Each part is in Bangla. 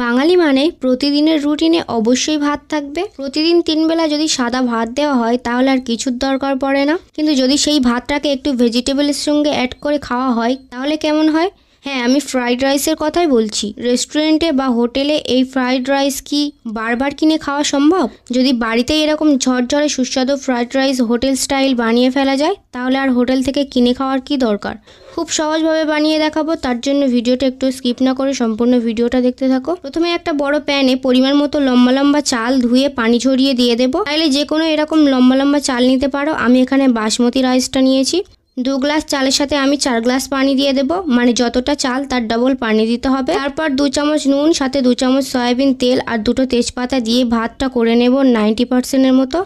বাঙালি মানে প্রতিদিনের রুটিনে অবশ্যই ভাত থাকবে। প্রতিদিন 3 বেলা যদি সাদা ভাত দেওয়া হয় তাহলে আর কিছুর দরকার পড়ে না। কিন্তু যদি সেই ভাতটাকে একটু ভেজিটেবলের সঙ্গে অ্যাড করে খাওয়া হয় তাহলে কেমন হয়? হ্যাঁ, আমি ফ্রাইড রাইসের কথাই বলছি। রেস্টুরেন্টে বা হোটেলে এই ফ্রাইড রাইস কি বারবার কিনে খাওয়া সম্ভব? যদি বাড়িতেই এরকম ঝরঝরে সুস্বাদু ফ্রাইড রাইস হোটেল স্টাইল বানিয়ে ফেলা যায় তাহলে আর হোটেল থেকে কিনে খাওয়ার কি দরকার। খুব সহজভাবে বানিয়ে দেখাবো, তার জন্য ভিডিওটা একটু স্কিপ না করে সম্পূর্ণ ভিডিওটা দেখতে থাকো। প্রথমে একটা বড় প্যানে পরিমাণ মতো লম্বা লম্বা চাল ধুয়ে পানি ঝরিয়ে দিয়ে দেবো। তাইলে যে কোনো এরকম লম্বা লম্বা চাল নিতে পারো। আমি এখানে বাসমতি রাইসটা নিয়েছি। 2 গ্লাস চালের সাথে আমি 4 গ্লাস পানি দিয়ে দেবো, মানে যতটা চাল তার ডবল পানি দিতে হবে। তারপর 2 চামচ নুন, সাথে 2 চামচ সয়াবিন তেল আর 2টো তেজপাতা দিয়ে ভাতটা করে নেব 90%-এর মতো।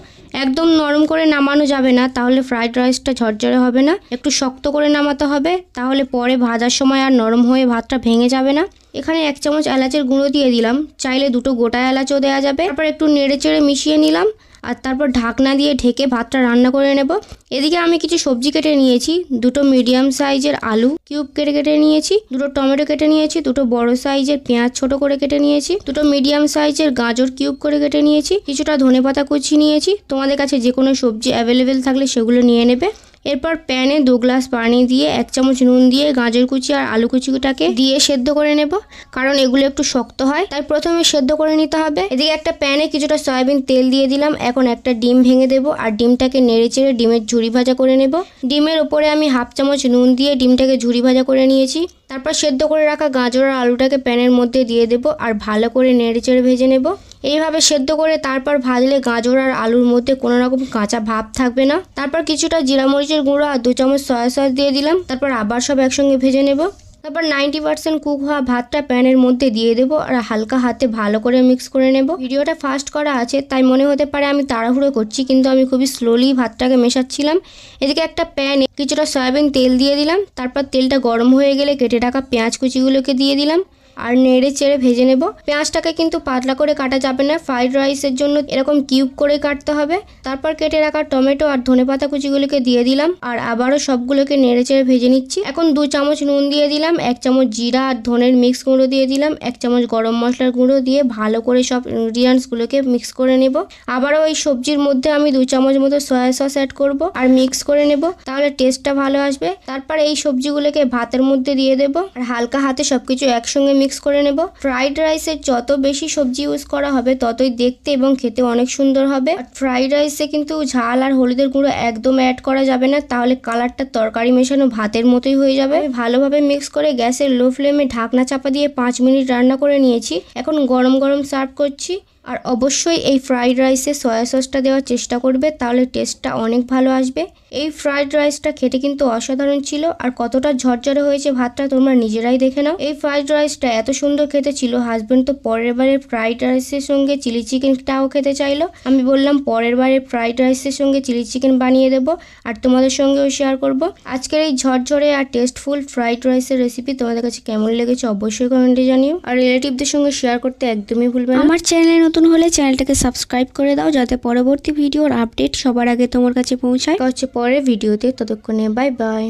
একদম নরম করে নামানো যাবে না, তাহলে ফ্রাইড রাইসটা ঝরঝরে হবে না। একটু শক্ত করে নামাতে হবে, তাহলে পরে ভাজার সময় আর নরম হয়ে ভাতটা ভেঙে যাবে না। এখানে 1 চামচ এলাচের গুঁড়ো দিয়ে দিলাম, চাইলে 2টো গোটা এলাচও দেওয়া যাবে। তারপর একটু নেড়ে চেড়ে মিশিয়ে নিলাম আর তারপর ঢাকনা দিয়ে ঢেকে ভাতটা রান্না করে নেব। এদিকে আমি কিছু সবজি কেটে নিয়েছি। 2টো মিডিয়াম সাইজের আলু কিউব কেটে নিয়েছি, 2টো টমেটো কেটে নিয়েছি, 2টো বড় সাইজের পেঁয়াজ ছোট করে কেটে নিয়েছি, 2টো মিডিয়াম সাইজের গাজর কিউব করে কেটে নিয়েছি, কিছুটা ধনেপাতা কুচি নিয়েছি। তোমাদের কাছে যে কোনো সবজি অ্যাভেলেবেল থাকলে সেগুলো নিয়ে নেবে। এরপর প্যানে 2 গ্লাস পানি দিয়ে 1 চামচ নুন দিয়ে গাজর কুচি আর আলু কুচিটাকে দিয়ে সেদ্ধ করে নেব, কারণ এগুলো একটু শক্ত হয়, তাই প্রথমে সেদ্ধ করে নিতে হবে। এদিকে একটা প্যানে কিছুটা সয়াবিন তেল দিয়ে দিলাম। এখন একটা ডিম ভেঙে দেবো আর ডিমটাকে নেড়ে চেড়ে ডিমের ঝুরি ভাজা করে নেব। ডিমের ওপরে আমি 1/2 চামচ নুন দিয়ে ডিমটাকে ঝুরি ভাজা করে নিয়েছি। তারপর সেদ্ধ করে রাখা গাজর আর আলুটাকে প্যানের মধ্যে দিয়ে দেবো আর ভালো করে নেড়ে চেড়ে ভেজে নেব। এইভাবে সেদ্ধ করে তারপর ভাজলে গাজর আর আলুর মধ্যে কোনো রকম কাঁচা ভাব থাকবে না। তারপর কিছুটা জিরা মরিচের গুঁড়ো আর 2 চামচ সয়া সস দিয়ে দিলাম। তারপর আবার সব একসঙ্গে ভেজে নেব। তারপর 90% কুক হওয়া ভাতটা প্যানের মধ্যে দিয়ে দেবো আর হালকা হাতে ভালো করে মিক্স করে নেব। ভিডিওটা ফাস্ট করা আছে তাই মনে হতে পারে আমি তাড়াহুড়ো করছি, কিন্তু আমি খুবই স্লোলি ভাতটাকে মেশাচ্ছিলাম। এদিকে একটা প্যানে কিছুটা সয়াবিন তেল দিয়ে দিলাম। তারপর তেলটা গরম হয়ে গেলে কেটে রাখা পেঁয়াজ কুচিগুলোকে দিয়ে দিলাম আর নেড়ে চেড়ে ভেজে নেব। পেঁয়াজটাকে কিন্তু পাতলা করে কাটা যাবে না, ফ্রাইড রাইসের জন্য এরকম কিউব করে কাটতে হবে। তারপর কেটে রাখা টমেটো আর ধনেপাতা কুচিগুলোকে দিয়ে দিলাম আর আবারও সবগুলোকে নেড়ে চেড়ে ভেজে নিচ্ছি। এখন 2 চামচ নুন দিয়ে দিলাম, 1 চামচ জিরা আর ধনের মিক্স গুঁড়ো দিয়ে দিলাম, 1 চামচ গরম মশলার গুঁড়ো দিয়ে ভালো করে সব ইনগ্রিডিয়েন্টসগুলোকে মিক্স করে নেব। আবারও এই সবজির মধ্যে আমি 2 চামচ মতো সয়া সস অ্যাড করব আর মিক্স করে নেব, তাহলে টেস্টটা ভালো আসবে। তারপর এই সবজিগুলোকে ভাতের মধ্যে দিয়ে দেব আর হালকা হাতে সবকিছু একসঙ্গে মিক্স করে নেব। ফ্রাইড রাইসে যত বেশি সবজি ইউজ করা হবে ততই দেখতে এবং খেতে অনেক সুন্দর হবে। ফ্রাইড রাইসে কিন্তু ঝাল আর হলুদের গুঁড়ো একদম অ্যাড করা যাবে না, তাহলে কালারটা তরকারি মেশানো ভাতের মতোই হয়ে যাবে। ভালোভাবে মিক্স করে গ্যাসের লো ফ্লেমে ঢাকনা চাপা দিয়ে 5 মিনিট রান্না করে নিয়েছি। এখন গরম গরম সার্ভ করছি। আর অবশ্যই এই ফ্রাইড রাইসে সয়া সসটা দেওয়ার চেষ্টা করবে, তাহলে টেস্টটা অনেক ভালো আসবে। এই ফ্রাইড রাইসটা খেতে কিন্তু অসাধারণ ছিল, আর কতটা ঝরঝরে হয়েছে ভাতটা তোমরা নিজেরাই দেখে নাও। এই ফ্রাইড রাইসটা এত সুন্দর খেতে ছিল, হাজবেন্ড তো পরের বারে ফ্রাইড রাইসের সঙ্গে চিলি চিকেনটাও খেতে চাইলো। আমি বললাম পরের বারে ফ্রাইড রাইসের সঙ্গে চিলি চিকেন বানিয়ে দেবো আর তোমাদের সঙ্গেও শেয়ার করব। আজকের এই ঝরঝরে আর টেস্টফুল ফ্রাইড রাইসের রেসিপি তোমাদের কাছে কেমন লেগেছে অবশ্যই কমেন্টে জানিও, আর রিলেটিভদের সঙ্গে শেয়ার করতে একদমই ভুলবে না। আমার চ্যানেলে নতুন হলে চ্যানেলটাকে সাবস্ক্রাইব করে দাও, যাতে পরবর্তী ভিডিওর আপডেট সবার আগে তোমার কাছে পৌঁছায়। হচ্ছে পরের ভিডিওতে, ততক্ষণে বাই বাই।